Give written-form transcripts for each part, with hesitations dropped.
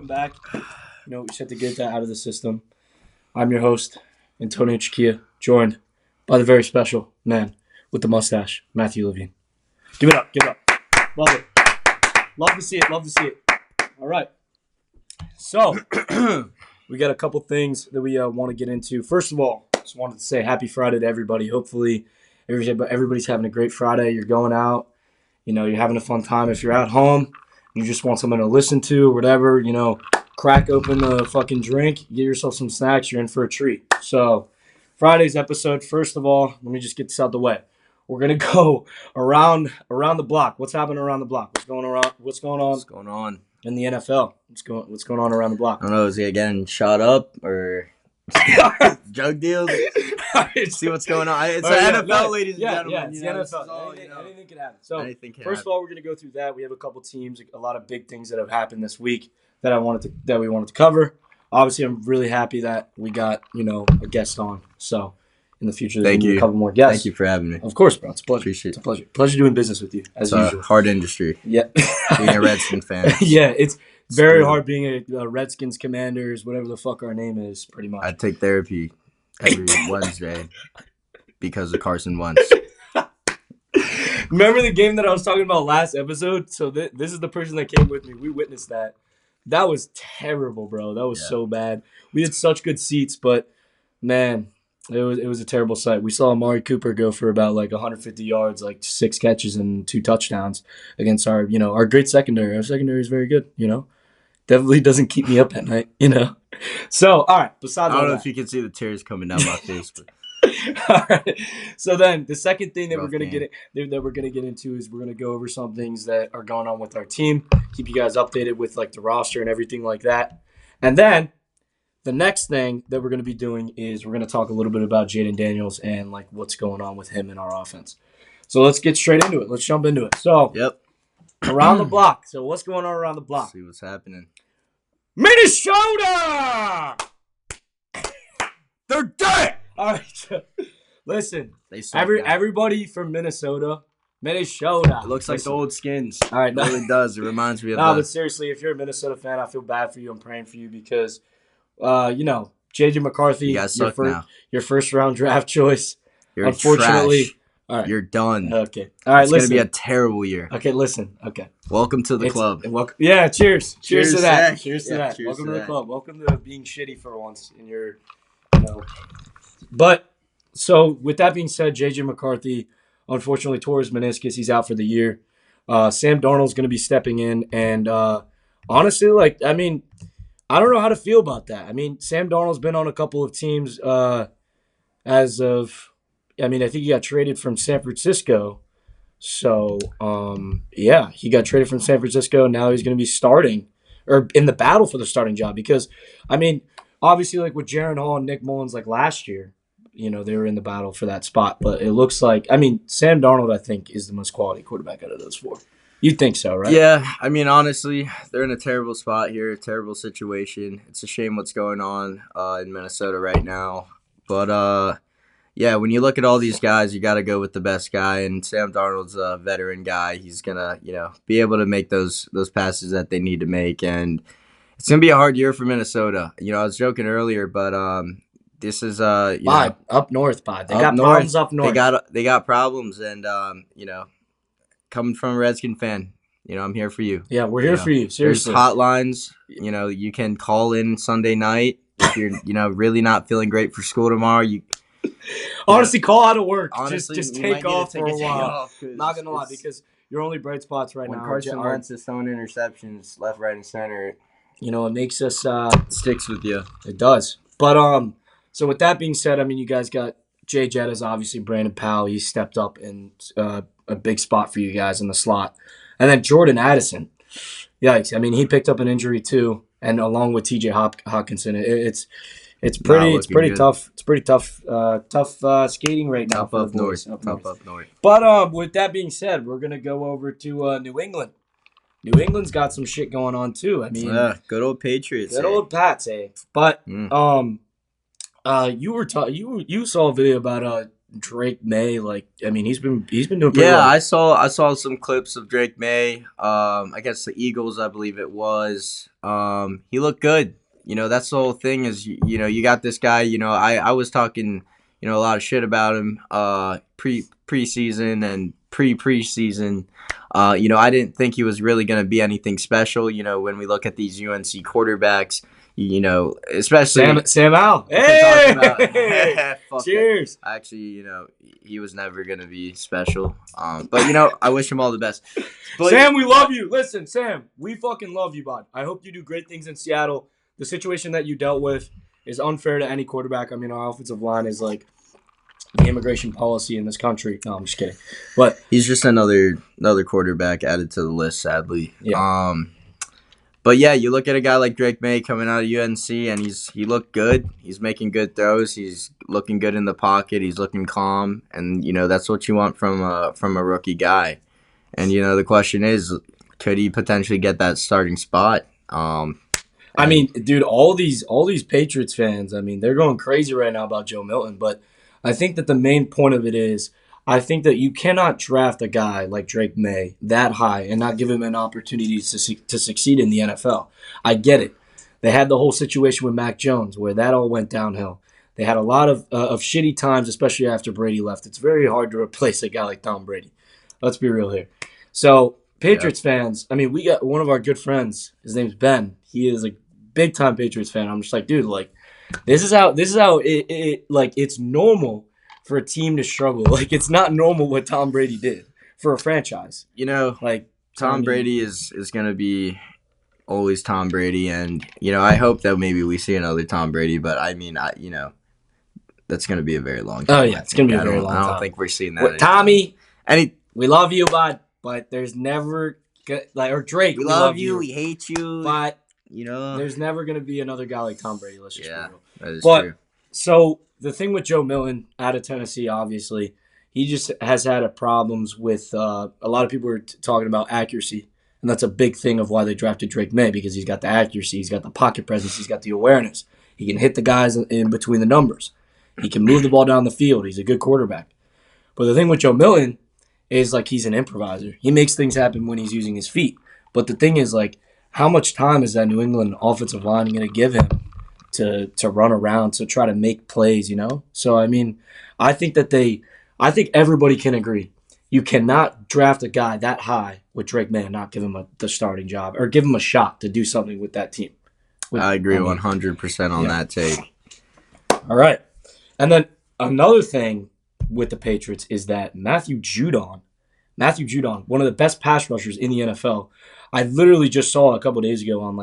Back. You know, we just have to get that out of the system. I'm your host, Antonio Chiquilla, joined by the very special man with the mustache, Matthew Levine. Give it up, give it up. Love it. Love to see it, love to see it. All right. So, we got a couple things that we want to get into. First of all, just wanted to say happy Friday to everybody. Hopefully, everybody's having a great Friday. You're going out. You know, you're having a fun time. If you're at home, you just want someone to listen to or whatever, you know, crack open the fucking drink, get yourself some snacks, you're in for a treat. So, Friday's episode, first of all, let me just get this out the way. We're going to go around the block. What's happening around the block? What's going on in the NFL? What's going on around the block? I don't know, is he getting shot up or drug deals? See what's going on. It's the NFL, ladies and gentlemen. Yeah, it's the NFL. Anything can happen. So, first of all, we're going to go through that. We have a couple teams, a lot of big things that have happened this week that we wanted to cover. Obviously, I'm really happy that we got, you know, a guest on. So, in the future, there's a couple more guests. Thank you for having me. Of course, bro. It's a pleasure. Appreciate it. It's a pleasure. Pleasure doing business with you, as usual. Hard industry. Yeah. Being a Redskins fan. Yeah, it's very hard being a Redskins Commanders, whatever the fuck our name is, pretty much. I take therapy every Wednesday because of Carson Wentz. Remember the game that I was talking about last episode? So this is the person that came with me. We witnessed that. That was terrible, bro. That was so bad. We had such good seats, but man, it was a terrible sight. We saw Amari Cooper go for about like 150 yards, like 6 catches and 2 touchdowns against our great secondary. Our secondary is very good, you know. Definitely doesn't keep me up at night, you know. So, all right. Besides, I don't know if you can see the tears coming down my face, but. All right. So then, the second thing that we're gonna get into is we're gonna go over some things that are going on with our team, keep you guys updated with like the roster and everything like that. And then the next thing that we're gonna be doing is we're gonna talk a little bit about Jaden Daniels and like what's going on with him in our offense. So let's get straight into it. Let's jump into it. So around the block. So what's going on around the block? Let's see what's happening. Minnesota! They're dead! All right. Listen, everybody from Minnesota. It looks like the old Skins. All right. It really does. It reminds me of but seriously, if you're a Minnesota fan, I feel bad for you. I'm praying for you because, you know, JD McCarthy, your first round draft choice. You're unfortunately trash. All right. You're done. Okay. All right, it's going to be a terrible year. Okay, listen. Okay. Welcome to the club. Yeah, cheers. Cheers to that. Cheers to that. Cheers Welcome to the that. club. Welcome to being shitty for once in your, you know. But, so, with that being said, J.J. McCarthy unfortunately tore his meniscus. He's out for the year. Sam Darnold's going to be stepping in. And, honestly, like, I mean, I don't know how to feel about that. I mean, Sam Darnold's been on a couple of teams as of, I mean, I think he got traded from San Francisco. So, yeah, he got traded from San Francisco. Now he's going to be starting or in the battle for the starting job because, I mean, obviously, like with Jaron Hall and Nick Mullins, like last year, you know, they were in the battle for that spot. But it looks like, I mean, Sam Darnold, I think, is the most quality quarterback out of those four. You'd think so, right? Yeah, I mean, honestly, they're in a terrible spot here, a terrible situation. It's a shame what's going on in Minnesota right now. But, yeah, when you look at all these guys, you got to go with the best guy. And Sam Darnold's a veteran guy. He's going to, you know, be able to make those passes that they need to make. And it's going to be a hard year for Minnesota. You know, I was joking earlier, but this is up north. They got problems up north. They got problems, and you know, coming from a Redskin fan, you know, I'm here for you. Yeah, we're here for you. Seriously, there's hotlines. You know, you can call in Sunday night if you're, you know, really not feeling great for school tomorrow. Honestly, call out of work. Honestly, just take off for a while. Not gonna lie, because your only bright spots right now. When Carson Wentz is throwing interceptions left, right, and center, you know, it makes us sticks with you. It does. But so with that being said, I mean, you guys got Jay Jettas, obviously Brandon Powell. He stepped up and a big spot for you guys in the slot. And then Jordan Addison, yikes! I mean, he picked up an injury too, and along with T.J. Hawkinson, it's pretty good. tough. It's pretty tough, skating right now Up for up the boys. north. Up north. But with that being said, we're gonna go over to New England. New England's got some shit going on too. I mean, Good old Patriots. good old Pats, But Mm. you saw a video about Drake May. Like, I mean, he's been doing pretty Yeah, well. I saw some clips of Drake May. Against the Eagles, I believe it was. He looked good. You know, that's the whole thing is you got this guy. You know, I was talking a lot of shit about him preseason and preseason. I didn't think he was really going to be anything special. You know, when we look at these UNC quarterbacks, especially Sam Al. Hey, Cheers. Actually, he was never going to be special. But I wish him all the best. But, Sam, we love you. Listen, Sam, we fucking love you, bud. I hope you do great things in Seattle. The situation that you dealt with is unfair to any quarterback. I mean, our offensive line is like the immigration policy in this country. No, I'm just kidding. But he's just another quarterback added to the list, sadly. Yeah. But yeah, you look at a guy like Drake May coming out of UNC, and he looked good. He's making good throws. He's looking good in the pocket. He's looking calm, and that's what you want from a rookie guy. And the question is, could he potentially get that starting spot? I mean, dude, all these Patriots fans, I mean, they're going crazy right now about Joe Milton, but I think that the main point of it is I think that you cannot draft a guy like Drake May that high and not give him an opportunity to succeed in the NFL. I get it. They had the whole situation with Mac Jones where that all went downhill. They had a lot of shitty times, especially after Brady left. It's very hard to replace a guy like Tom Brady. Let's be real here. So, Patriots fans, I mean, we got one of our good friends. His name's Ben. He is a big-time Patriots fan. I'm just like, dude, like, this is how it's normal for a team to struggle. Like, it's not normal what Tom Brady did for a franchise. Like Tom Brady is going to be always Tom Brady, and I hope that maybe we see another Tom Brady, but I mean, that's going to be a very long time. Oh yeah, it's going to be a very long time. I don't think we're seeing that. Tommy, we love you, bud, but there's never or Drake. We love you. We hate you. But there's never going to be another guy like Tom Brady. Let's just be real. That is true. So the thing with Joe Milton out of Tennessee, obviously, he just has had problems with a lot of people are talking about accuracy, and that's a big thing of why they drafted Drake May, because he's got the accuracy, he's got the pocket presence, he's got the awareness. He can hit the guys in between the numbers. He can move the ball down the field. He's a good quarterback. But the thing with Joe Milton is like he's an improviser. He makes things happen when he's using his feet. But the thing is, like, how much time is that New England offensive line going to give him to run around, to try to make plays, So, I mean, I think everybody can agree. You cannot draft a guy that high with Drake May and not give him the starting job or give him a shot to do something with that team. I agree 100% on that take. All right. And then another thing with the Patriots is that Matthew Judon, one of the best pass rushers in the NFL, I literally just saw a couple of days ago on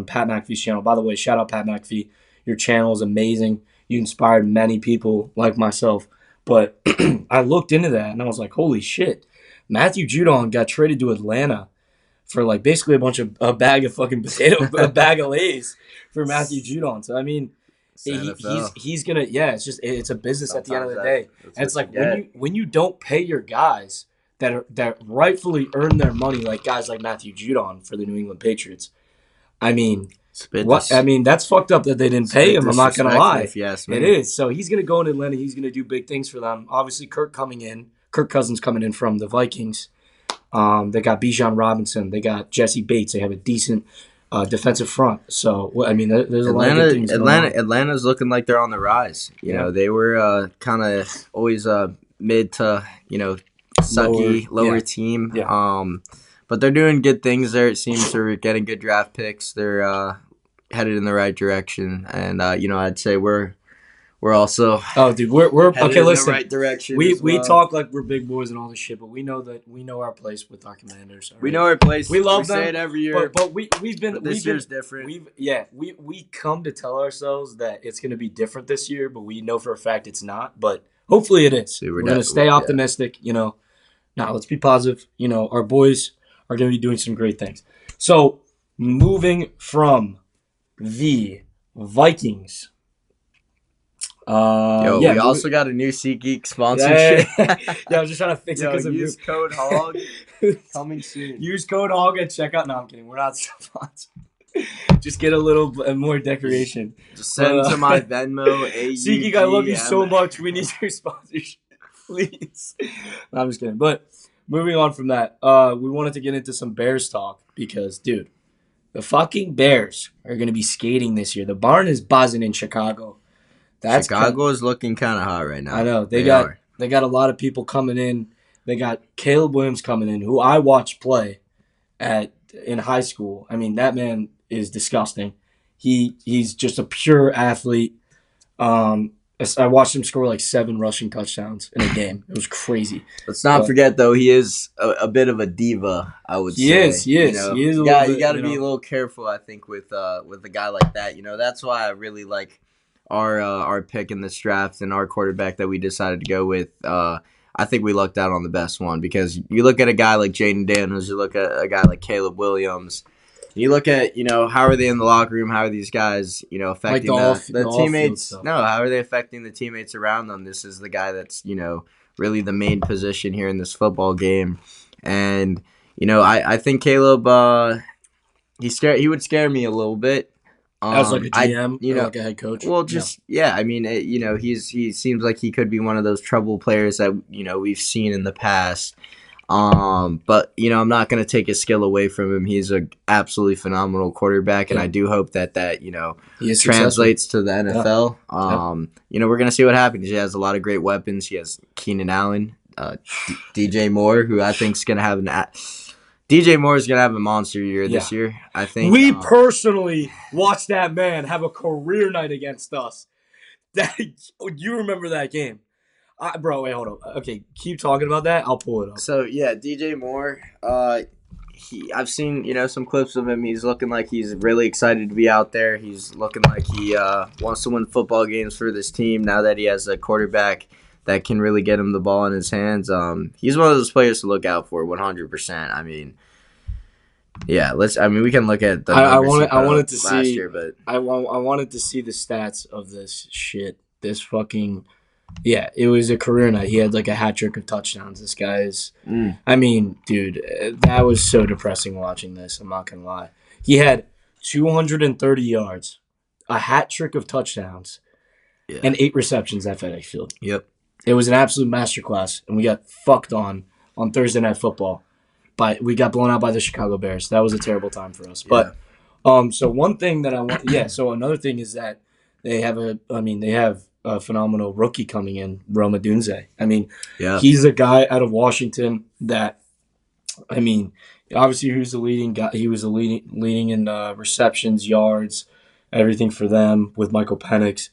Pat McAfee's channel. By the way, shout out Pat McAfee. Your channel is amazing. You inspired many people like myself. But I looked into that and I was like, holy shit. Matthew Judon got traded to Atlanta for like basically a bag of fucking potato, a bag of Lay's for Matthew Judon. So I mean, he's gonna it's a business at the end of the day. And it's like when you don't pay your guys that rightfully earn their money, like guys like Matthew Judon for the New England Patriots. I mean, that's fucked up that they didn't pay him. I'm not gonna lie. Yes, it is. So he's gonna go in Atlanta. He's gonna do big things for them. Obviously, Kirk Cousins coming in from the Vikings. They got Bijan Robinson. They got Jesse Bates. They have a decent defensive front. So I mean, there's a lot of good things. Atlanta's looking like they're on the rise. You know, they were kind of always mid to sucky lower team. Yeah. But they're doing good things there. It seems they're getting good draft picks. They're headed in the right direction, and I'd say we're also we're okay. Listen, in the right direction. We talk like we're big boys and all this shit, but we know our place with our Commanders. Right? We know our place. We love them. Say it every year, but this year's different. We come to tell ourselves that it's going to be different this year, but we know for a fact it's not. But hopefully it is. We're going to stay optimistic. Nah, let's be positive. Our boys are going to be doing some great things. So, moving from the Vikings. We also got a new SeatGeek Yeah, sponsorship. I was just trying to fix it because of use code HOG coming soon. Use code HOG at checkout. No, I'm kidding. We're not sponsored. Just get a little more decoration. Just send to my Venmo. SeatGeek, I love you so much. We need your sponsorship, please. No, I'm just kidding. But moving on from that, we wanted to get into some Bears talk because, dude, the fucking Bears are going to be skating this year. The barn is buzzing in Chicago. Chicago is looking kind of hot right now. I know they got a lot of people coming in. They got Caleb Williams coming in, who I watched play in high school. I mean, that man is disgusting. He's just a pure athlete. I watched him score like 7 rushing touchdowns in a game. It was crazy. Let's not forget, though, he is a bit of a diva, I would say. He is. He is a little bit, you got to be a little careful, I think, with a guy like that. That's why I really like our pick in this draft and our quarterback that we decided to go with. I think we lucked out on the best one because you look at a guy like Jaden Daniels, you look at a guy like Caleb Williams. You look at, how are they in the locker room? How are these guys, affecting the teammates? No, how are they affecting the teammates around them? This is the guy that's, really the main position here in this football game. And, I think Caleb, he would scare me a little bit. As like a GM, or like a head coach. Well, I mean, he seems like he could be one of those trouble players that we've seen in the past. But I'm not going to take his skill away from him. He's an absolutely phenomenal quarterback, and I do hope that translates to the NFL. We're going to see what happens. He has a lot of great weapons. He has Keenan Allen, DJ Moore, who I think is going to have DJ Moore is going to have a monster year this year, I think. We personally watched that man have a career night against us. You remember that game. Bro, wait, hold on. Okay, keep talking about that. I'll pull it up. So, DJ Moore, I've seen, some clips of him. He's looking like he's really excited to be out there. He's looking like he wants to win football games for this team now that he has a quarterback that can really get him the ball in his hands. He's one of those players to look out for 100%. I mean, we can look at the numbers I wanted to last see year, but I wanted to see the stats of this shit. This fucking it was a career night. He had like a hat trick of touchdowns. This guy is I mean, dude, that was so depressing watching this. I'm not gonna lie. He had 230 yards, a hat trick of touchdowns, and 8 receptions at FedEx Field. Yep. It was an absolute masterclass, and we got fucked on Thursday Night Football. But we got blown out by the Chicago Bears. That was a terrible time for us. But so one thing that I want, so another thing is that they have a phenomenal rookie coming in, Rome Odunze. I mean, he's a guy out of Washington that, I mean, obviously he was the leading guy. He was the leading in receptions, yards, everything for them with Michael Penix.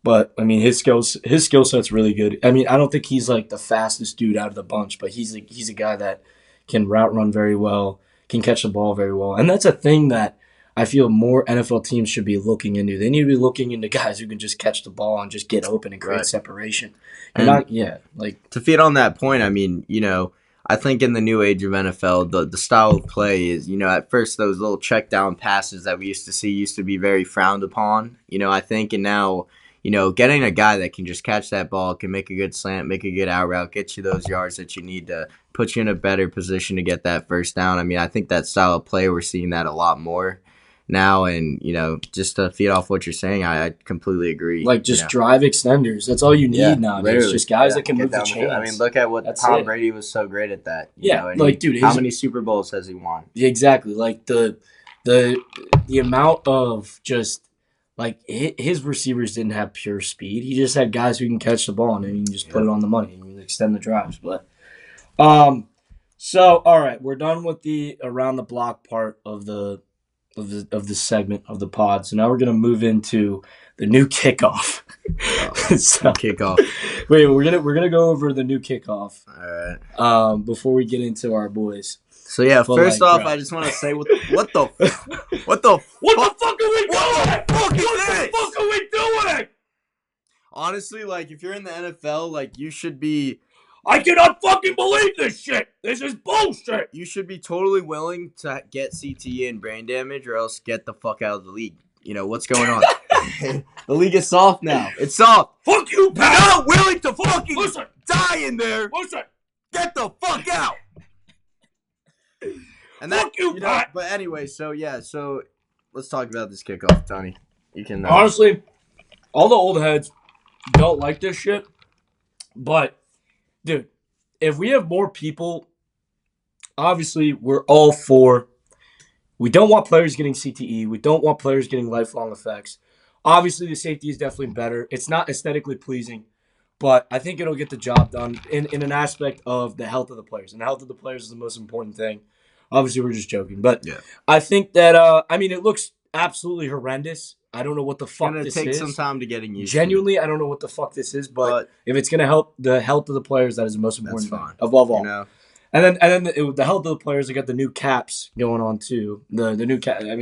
But I mean, his skill set's really good. I mean, I don't think he's like the fastest dude out of the bunch, but he's a guy that can route run very well, can catch the ball very well, and that's a thing that I feel more NFL teams should be looking into. They need to be looking into guys who can just catch the ball and just get open and create separation. To feed on that point, I mean, I think in the new age of NFL, the style of play is, at first those little check down passes that we used to see used to be very frowned upon. I think, and now, getting a guy that can just catch that ball, can make a good slant, make a good out route, get you those yards that you need to put you in a better position to get that first down. I mean, I think that style of play, we're seeing that a lot more now. And, just to feed off what you're saying, I completely agree. Like, just drive extenders. That's all you need now. It's just guys that can move the chains. I mean, look at what Tom Brady was so great at that. Dude, how many Super Bowls has he won? Exactly. Like, the amount of just... Like, his receivers didn't have pure speed. He just had guys who can catch the ball, and then you can just put it on the money and you extend the drives. But, so, all right, we're done with the around the block part of the segment of the pod. So now we're gonna move into the new kickoff. Kickoff. Wait, we're gonna go over the new kickoff. All right. Before we get into our boys. So first off, I just want to say what the fuck are we doing? What the fuck are we doing? Honestly, like, if you're in the NFL, like, you should be I cannot fucking believe this shit. This is bullshit. You should be totally willing to get CTE and brain damage, or else get the fuck out of the league. What's going on? The league is soft now. It's soft. Fuck you, Pat. You're not willing to fucking Listen. die in there. Listen. Get the fuck out. And Fuck you, Pat. But anyway, so let's talk about this kickoff, Tony. You can honestly, all the old heads don't like this shit, but dude, if we have more people, obviously we're all for. We don't want players getting CTE. We don't want players getting lifelong effects. Obviously, the safety is definitely better. It's not aesthetically pleasing, but I think it'll get the job done in an aspect of the health of the players. And the health of the players is the most important thing. Obviously, we're just joking. But yeah. I think that, it looks absolutely horrendous. I don't know what the fuck this is. It's going to take some time to getting used Genuinely, I don't know what the fuck this is. But if it's going to help the health of the players, that is the most important thing. Above all. And then the health of the players, they got the new caps going on, too. The new cap. I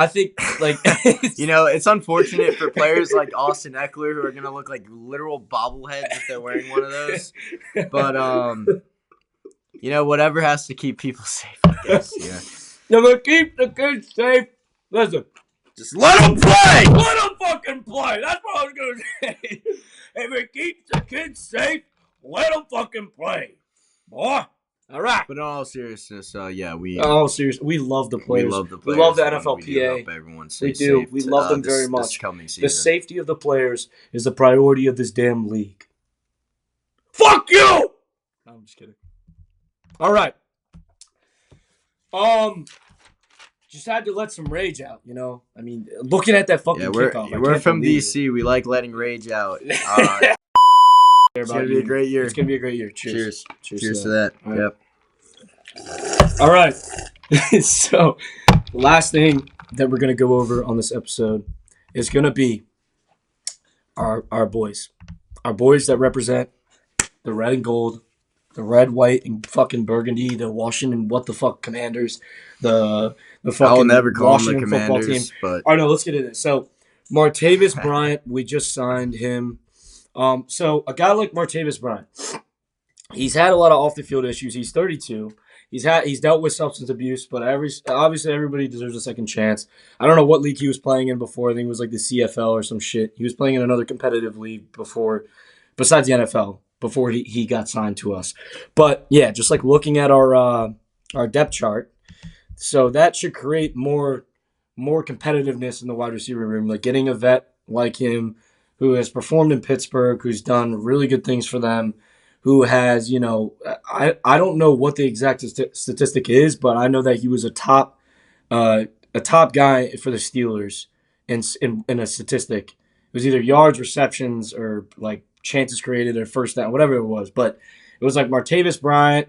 think, it's unfortunate for players like Austin Eckler who are going to look like literal bobbleheads if they're wearing one of those. But, whatever has to keep people safe, I guess. Yeah. Never keep the kids safe. Listen. Just let them play! Let them fucking play! That's what I was going to say. If it keeps the kids safe, let them fucking play. Boy. All right. But in all seriousness, we love the players. We love the players. We love the NFLPA. We do. We love them very much. The safety of the players is the priority of this damn league. Fuck you! No, I'm just kidding. All right. Just had to let some rage out, looking at that fucking kickoff. We're from DC. We like letting rage out. It's going to be a great year. It's going to be a great year. Cheers. Cheers to that. All right. Yep. All right. So, the last thing that we're going to go over on this episode is going to be our boys. Our boys that represent the red and gold, the red, white, and fucking burgundy, the Washington Commanders, the fucking I'll never call Washington them the football Commanders, team. But all right, no, let's get into this. So, Martavis Bryant, we just signed him. So a guy like Martavis Bryant, he's had a lot of off the field issues. He's 32. He's dealt with substance abuse, but obviously everybody deserves a second chance. I don't know what league he was playing in before. I think it was like the CFL or some shit. He was playing in another competitive league before, besides the NFL, before he got signed to us. But yeah, just like looking at our depth chart, so that should create more competitiveness in the wide receiver room. Like getting a vet like him, who has performed in Pittsburgh, who's done really good things for them, who has, I don't know what the exact statistic is, but I know that he was a top guy for the Steelers in a statistic. It was either yards, receptions, or like chances created or first down, whatever it was. But it was like Martavis Bryant,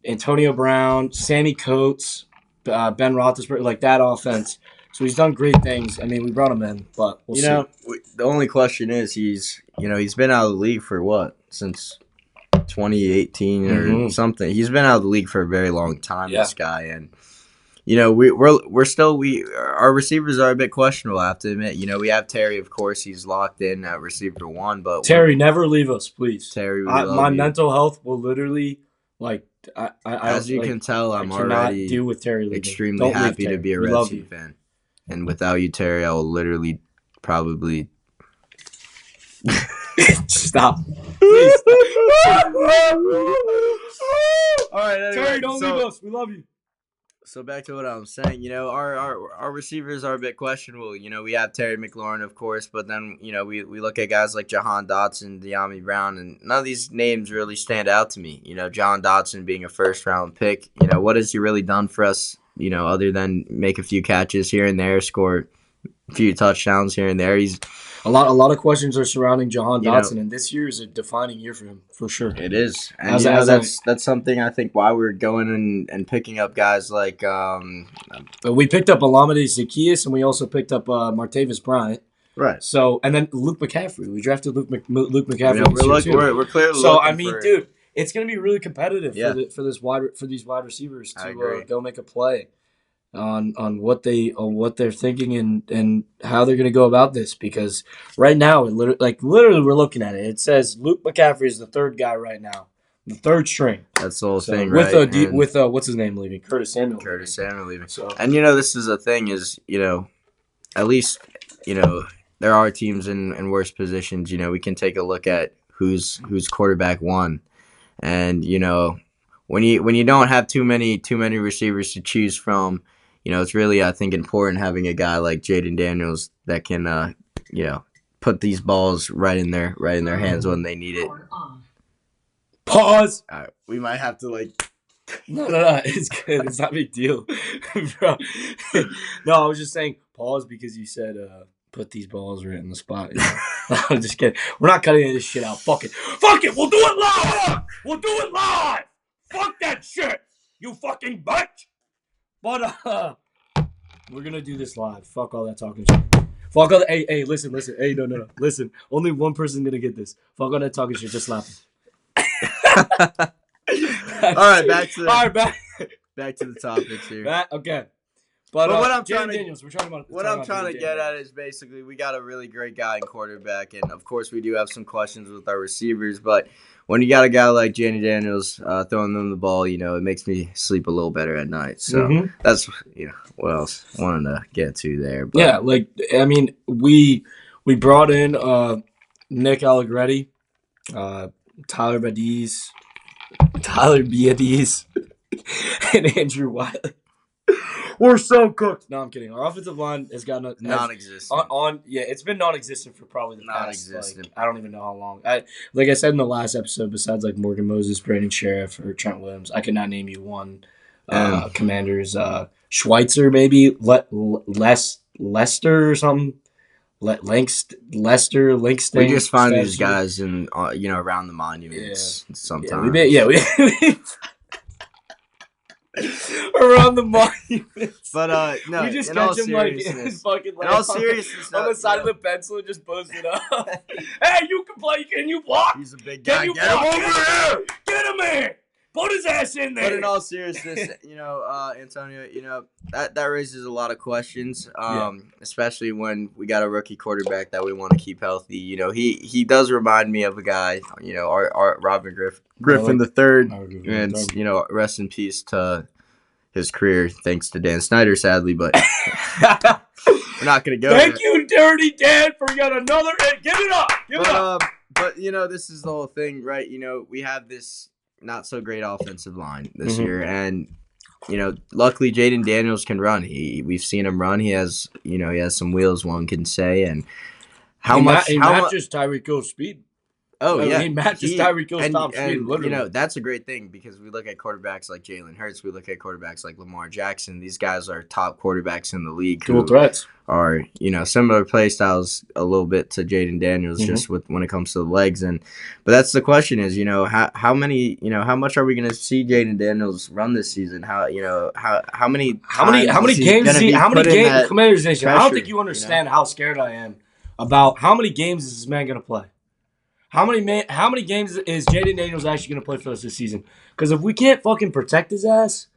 Antonio Brown, Sammy Coates, Ben Roethlisberger, like that offense. So he's done great things. We brought him in, but we'll see. The only question is he's been out of the league for what? Since 2018 or something. He's been out of the league for a very long time, this guy. And, our receivers are a bit questionable, I have to admit. We have Terry, of course. He's locked in at receiver 1. But Terry, never leave us, please. Terry, my mental health will literally, as you can tell, I'm already deal with Terry extremely happy to be a Redskins fan. And without you, Terry, I will literally probably stop. Please stop. All right, anyway, Terry, don't leave us. We love you. So back to what I'm saying, our receivers are a bit questionable. We have Terry McLaurin, of course, but then we look at guys like Jahan Dotson, De'Ami Brown, and none of these names really stand out to me. Jahan Dotson being a first round pick. What has he really done for us? Other than make a few catches here and there, score a few touchdowns here and there. He's a lot of questions are surrounding Jahan Dotson, and this year is a defining year for him, for sure. It is, and that's something I think why we're going and picking up guys like. We picked up Alameda Zaccheaus, and we also picked up Martavis Bryant. Right. So, and then Luke McCaffrey. We drafted Luke McCaffrey. We're clearly. So dude. It's going to be really competitive for these wide receivers to go make a play. on what they're thinking and how they're going to go about this, because right now literally we're looking at it. It says Luke McCaffrey is the third guy right now, the third string. That's the whole So thing, with right? with what's his name leaving, Curtis Samuel. Curtis Samuel leaving. So And this is the thing is, at least, there are teams in worse positions. We can take a look at who's quarterback one, and when you don't have too many receivers to choose from, it's really, I think, important having a guy like Jaden Daniels that can put these balls right in their hands when they need it. Pause. All right, we might have to No, it's good. It's not a big deal, bro. No, I was just saying pause because you said put these balls right in the spot. I'm just kidding. We're not cutting this shit out. Fuck it. We'll do it live. Fuck that shit. You fucking bitch. But we're gonna do this live. Fuck all that talking shit. Fuck all the. Hey, listen. Hey, no. Listen. Only one person's gonna get this. Fuck all that talking shit. Just laughing. All right, back to the topics here. Okay. But what I'm trying to get at is basically we got a really great guy in quarterback, and of course we do have some questions with our receivers. But when you got a guy like Jaden Daniels throwing them the ball, it makes me sleep a little better at night. So that's what else I wanted to get to there. But. Yeah, we brought in Nick Allegretti, Tyler Biadiz, and Andrew Wiley. We're so cooked. No, I'm kidding. Our offensive line has got non-existent. It's been non-existent for probably the past. I don't even know how long. Like I said in the last episode, besides Morgan Moses, Brandon Sheriff, or Trent Williams, I could not name you one. Commanders, Schweitzer maybe, Lester or something. Lester, Linkston. We just find these guys in around the monuments sometimes. Around the monuments. But no, we just catch him in all seriousness, on the side of the pencil and just post it up. Hey, you can play. Can you block? He's a big guy. Get him over here. Get him in. Put his ass in there. But in all seriousness, Antonio, that raises a lot of questions, especially when we got a rookie quarterback that we want to keep healthy. He does remind me of a guy, our Robin Griffin the third, and rest in peace to his career, thanks to Dan Snyder, sadly. But we're not gonna go. Thank you, Dirty Dan, for yet another. Give it up. But this is the whole thing, right? We have this not so great offensive line this year, and luckily Jaden Daniels can run. We've seen him run. He has some wheels, one can say. And he matches Tyreek Hill's speed. Oh, yeah. He matches Tyreek Hill's top speed, literally. That's a great thing because we look at quarterbacks like Jalen Hurts. We look at quarterbacks like Lamar Jackson. These guys are top quarterbacks in the league. Dual threats. Are, similar play styles a little bit to Jaden Daniels just when it comes to the legs. But that's the question is, how much are we going to see Jaden Daniels run this season? How many games, Commanders Nation, I don't think you understand how scared I am about how many games is this man going to play. How many games is Jaden Daniels actually going to play for us this season? Because if we can't fucking protect his ass,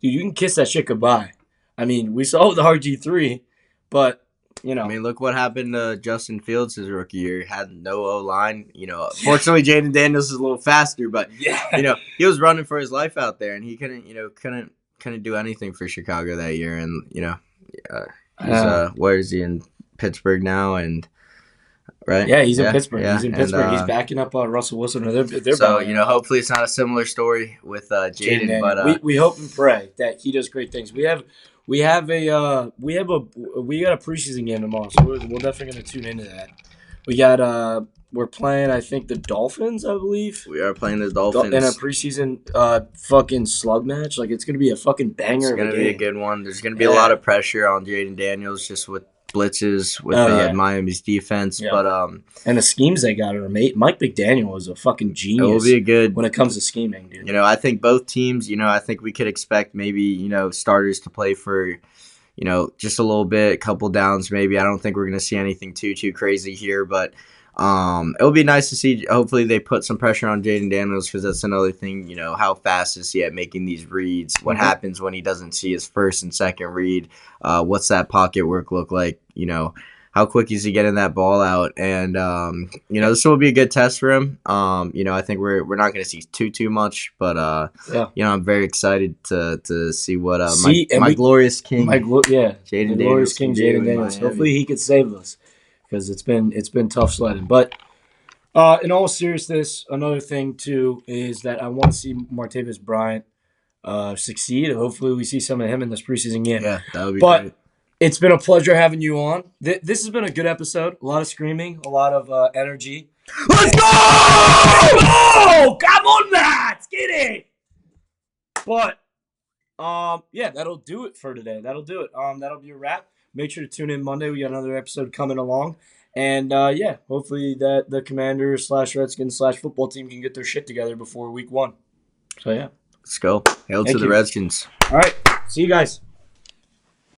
dude, you can kiss that shit goodbye. We saw with the RG3, but, look what happened to Justin Fields his rookie year. Had no O-line. Fortunately, Jaden Daniels is a little faster, but, he was running for his life out there, and he couldn't do anything for Chicago that year. And, where is he, in Pittsburgh now? And... Right? Yeah, he's in Pittsburgh. Yeah. He's in Pittsburgh. He's backing up Russell Wilson. They're so hopefully it's not a similar story with Jaden. But we hope and pray that he does great things. We got a preseason game tomorrow, so we're definitely going to tune into that. We're playing, I think, the Dolphins. I believe we are playing the Dolphins in a preseason fucking slug match. It's going to be a fucking banger. It's going to be a good one. There's going to be a lot of pressure on Jaden Daniels just with blitzes with Miami's defense, but and the schemes they got are amazing. Mike McDaniel is a fucking genius. It will be a good when it comes to scheming, dude. I think both teams. I think we could expect maybe starters to play for just a little bit, a couple downs maybe. I don't think we're going to see anything too crazy here, but It'll be nice to see. Hopefully, they put some pressure on Jaden Daniels because that's another thing. You know, how fast is he at making these reads? What happens when he doesn't see his first and second read? What's that pocket work look like? You know, how quick is he getting that ball out? And you know, this will be a good test for him. You know, I think we're not going to see too much, but you know, I'm very excited to see what my glorious king, Jaden Daniels, King Jaden Daniels. Hopefully, he could save us because it's been tough sledding. But in all seriousness, another thing too is that I want to see Martavis Bryant succeed. Hopefully, we see some of him in this preseason game. Yeah, that would be great. It's been a pleasure having you on. This has been a good episode. A lot of screaming, a lot of energy. Let's go! Oh, come on, Mats! Get it! But, yeah, that'll do it for today. That'll do it. That'll be a wrap. Make sure to tune in Monday. We got another episode coming along. And, yeah, hopefully that the Commanders/Redskins/football team can get their shit together before week 1. So, yeah. Let's go. Hail to the Redskins. All right. See you guys.